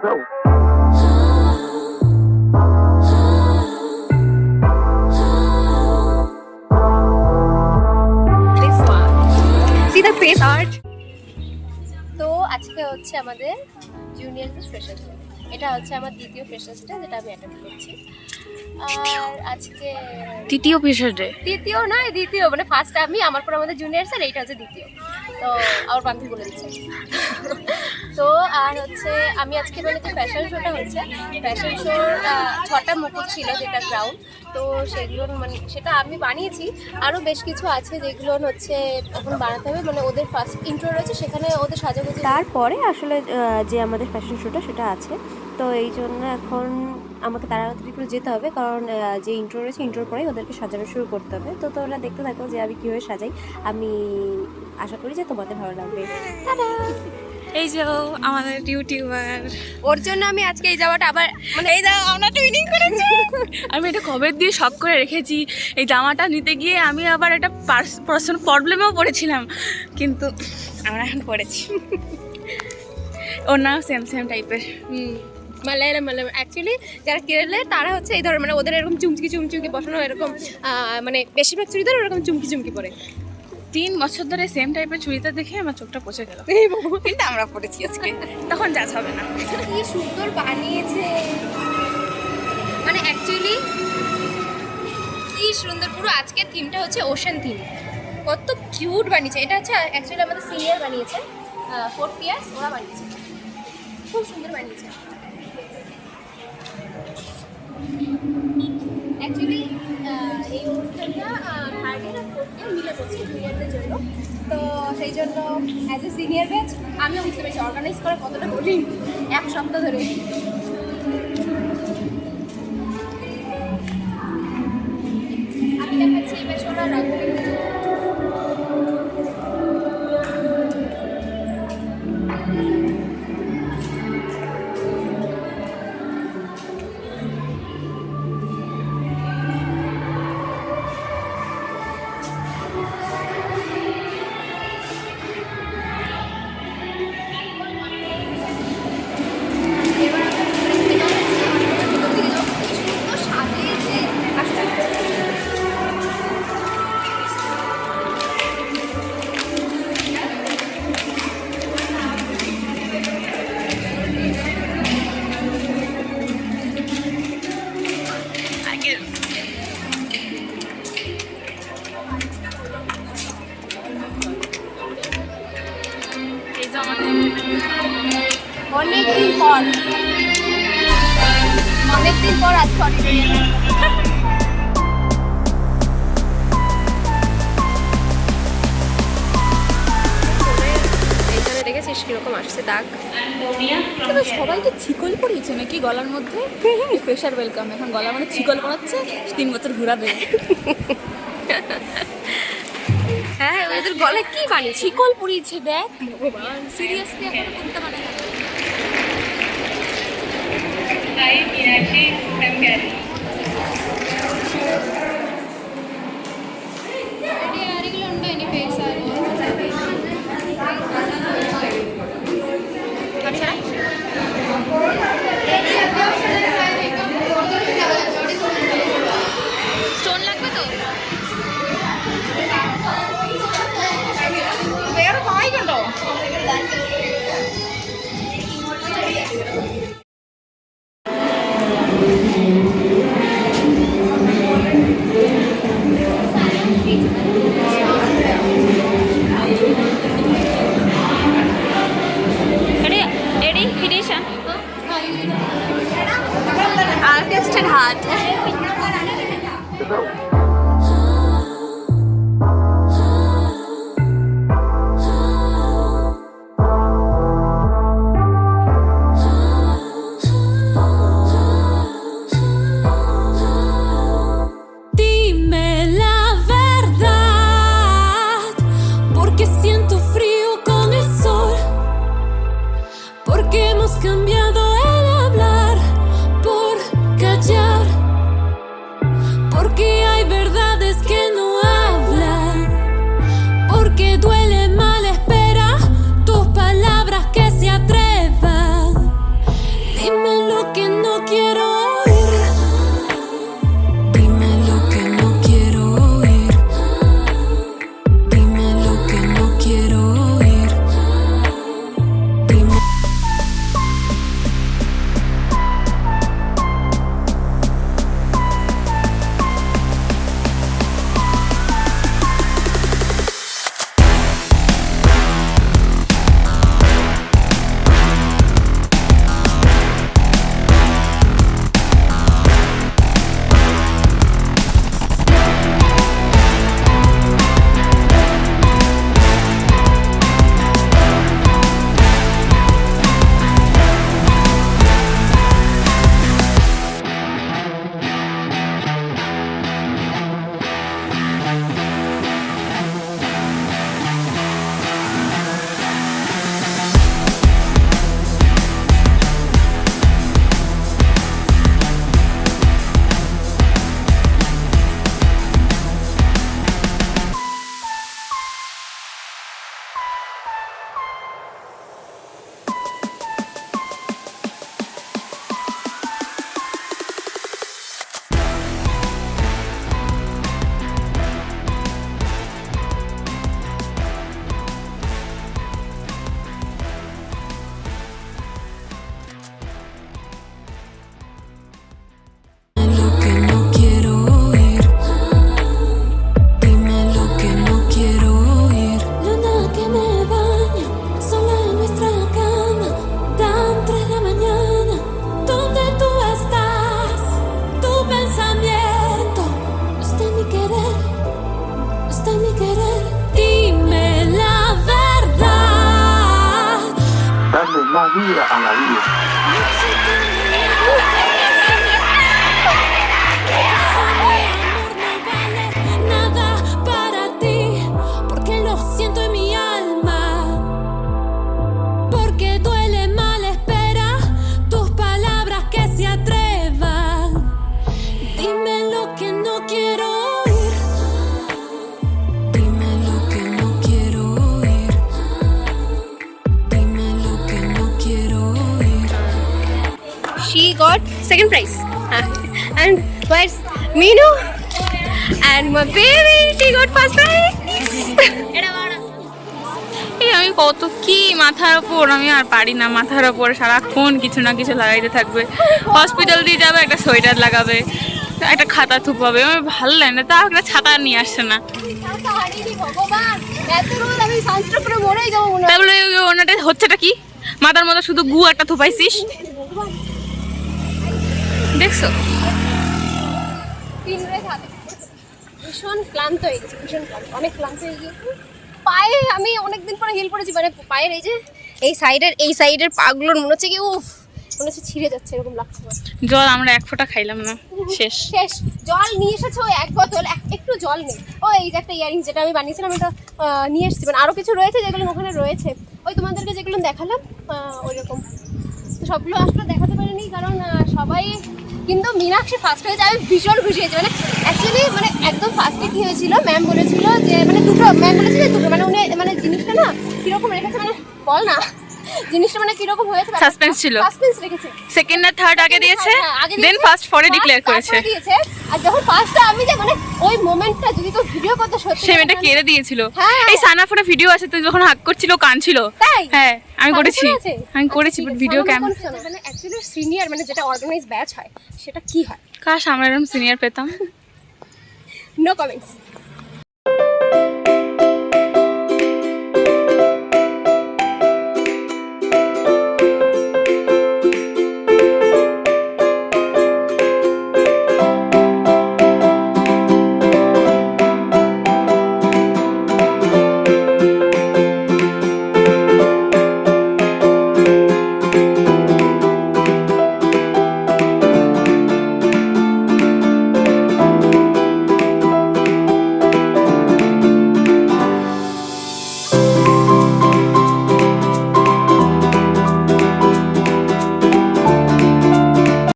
See the face art. তো আজকে হচ্ছে আমাদের জুনিয়রদের ফ্রেশার্স ডে। এটা হচ্ছে আমার দ্বিতীয় ফ্রেশার্স ডে যেটা আমি অ্যাটেন্ড করছি। আর আজকে তৃতীয় ফ্রেশার্স ডে, তৃতীয় নয় দ্বিতীয়, মানে ফার্স্ট আমি, আমার পর আমাদের জুনিয়রস আর এইটা হচ্ছে দ্বিতীয়। তো আমার বান্ধবী বলে দিচ্ছে। তো আর হচ্ছে আমি আজকে মানে যে ফ্যাশন শোটা হচ্ছে, ফ্যাশন শোর 6টা মুকুট ছিল যেটা গ্রাউন্ড, তো সেগুলো মানে সেটা আমি বানিয়েছি। আরও বেশ কিছু আছে যেগুলো হচ্ছে এখন বানাতে হবে, মানে ওদের ফার্স্ট ইন্ট্রো রয়েছে সেখানে ওদের সাজাগুজি, তারপরে আসলে যে আমাদের ফ্যাশন শোটা সেটা আছে। তো এই জন্য এখন আমাকে তাড়াতাড়ি করে যেতে হবে, কারণ যে ইন্ট্রো রয়েছে ইন্ট্রোর পরেই ওদেরকে সাজানো শুরু করতে হবে। তো তোমরা দেখতে থাকো যে আমি কীভাবে সাজাই। আমি আশা করি যে তোমাদের ভালো লাগবে। এই যে আমাদের ইউটিউবার, ওর জন্য আমি আজকে এই জামাটা আবার মানে এই দাও আমরা টুইনিং করেছি। আমি এটা কবে দিয়ে শখ করে রেখেছি। এই জামাটা নিতে গিয়ে আমি আবার একটা পার্সোনাল প্রবলেমেও পড়েছিলাম, কিন্তু আমরা এখন পড়েছি। ওর নাম সেম সেম টাইপের। মালায়ালাম অ্যাকচুয়ালি যারা কেরলে তারা হচ্ছে এই ধরনের, মানে ওদের এরকম চুমকি চুমকি বসানো এরকম, মানে বেশিরভাগ চুড়িদার এরকম চুমকি চুমকি পরে। 3 বছর ধরে সেম টাইপের চুড়িদার দেখে আমার চোখটা পচে গেল, কিন্তু আমরা পড়েছি আজকে, তখন জাজ হবে না। কি সুন্দর বানিয়েছে, মানে অ্যাকচুয়ালি কি সুন্দর। পুরো আজকের থিমটা হচ্ছে ওশান থিম, কত কিউট বানিয়েছে। এটা হচ্ছে অ্যাকচুয়ালি আমাদের সিনিয়র বানিয়েছে, 4th ইয়ার্স ওরা বানিয়েছে, খুব সুন্দর বানিয়েছে। অ্যাকচুয়ালি এই অনুষ্ঠানটা 3rd ইয়ার আর 4th ইয়ার মিলে করছে জুনিয়রদের জন্য। তো সেই জন্য অ্যাজ এ সিনিয়র ব্যাচ আমিও বুঝতে পেরেছি অর্গানাইজ করা কতটা কঠিন, 1 সপ্তাহ ধরে। আমি দেখাচ্ছি এবার সোনা রাখবো। অনেকদিন পর আজকে অডিটোরিয়ামে এইখানে দেখেছিস কিরকম আসছে দাগ। সবাইকে ছিকল পরিয়েছে নাকি গলার মধ্যে? ফ্রেশার ওয়েলকাম, এখন গলা মানে ছিকল পড়াচ্ছে, 3 বছর ঘুরাবে। হ্যাঁ ওদের গলায় কি বানিয়ে ছিকল পরিয়েছে, দেখ ভগবান, সিরিয়াসলি এখন করতে পারে না। স্টোন লাগবে তো? আর্টিস্টের হাত। Cambiado el hablar por callar, porque hay quiero oír. Dime lo que no quiero oír. Dime lo que no quiero oír. Dime. Lo que no quiero oír. Dime lo que no quiero oír. Luna que me baña, sola en nuestra cama, dan 3 de la mañana. ¿Dónde tú estás? Tu pensamiento no está en mi querer, no está en mi querer. Dime la verdad. Darle más vida a la vida. Nada para ti, porque lo siento en mi alma, porque duele mal espera tus palabras que se atrevan. Dime lo que no quiero oír. Dime lo que no quiero oír. Dime lo que no quiero oír. She got second prize. And where's Minu? And my baby, she got first prize. এই আমি কত কি মাথার ওপর, আমি আর পারি না। মাথার ওপর সারাক্ষণ কিছু না কিছু লাগাইতে থাকবে। হসপিটাল দিয়ে যাবে, একটা সোয়েটার লাগাবে, একটা খাতা থুপাবে। আমার ভালো লাগে না, তা একটা ছাতা নিয়ে আসছে না। ভগবান, এত রোদ, আমি সানস্ট্রোক করে মরেই যাবো মনে হয়। তাহলে ওনাটা হচ্ছেটা কি? মাথার মতো শুধু গু একটা থুপাইছিস, দেখছো? ভীষণ ক্লান্ত হয়ে গেছি, ভীষণ ক্লান্ত, অনেক ক্লান্ত হয়ে গেছি। পায়ে আমি অনেকদিন পরে হিল পরেছি, মানে পায়ের এই সাইডের পাগুলোর মনে হচ্ছে কি উফ, মনে হচ্ছে ছিঁড়ে যাচ্ছে, এরকম লাগছে আমার। জল আমরা 1 ফোঁটা খাইলাম না, শেষ। জল নিয়ে এসেছো, 1 বোতল, একটু জল নেই। ও এই যে একটা ইয়ারিংস যেটা আমি বানিয়েছিলাম, এটা নিয়ে এসেছি। মানে আরও কিছু রয়েছে যেগুলো ওখানে রয়েছে, ওই তোমাদেরকে যেগুলো দেখালাম ওই রকম। তো সবগুলো আসলে দেখাতে পারিনি, কারণ সবাই, কিন্তু মীনাক্ষী ফার্স্ট হয়েছে। আমি ভীষণ খুশি হয়েছি। মানে অ্যাকচুয়ালি মানে একদম ফার্স্টে কী হয়েছিল, ম্যাম বলেছিল যে মানে ম্যাম বলেছিল দুটো, মানে উনি মানে জিনিসটা না কীরকম রেখেছে, মানে বল না জিনিসটা মানে কিরকম হয়েছে, সাসপেন্স ছিল, সাসপেন্স রেখেছে। সেকেন্ড আর থার্ড আগে দিয়েছে, দেন ফার্স্ট পরে ডিক্লেয়ার করেছে। আর যখন ফার্স্টটা আমি যে মানে ওই মোমেন্টটা যদি তো ভিডিও করতে সত্যি সে মেয়েটা কেড়ে দিয়েছিল। হ্যাঁ। এই সানা ফোনে ভিডিও আছে, তুই যখন হাক করছিল কাঁদছিল। তাই? হ্যাঁ আমি করেছি, আমি করেছি, আচ্ছা, বাট ভিডিও ক্যাম। মানে অ্যাকচুয়ালি সিনিয়র মানে যেটা অর্গানাইজ ব্যাচ হয় সেটা কি হয়? কাশ আমরা এরকম সিনিয়র পেতাম। No comments.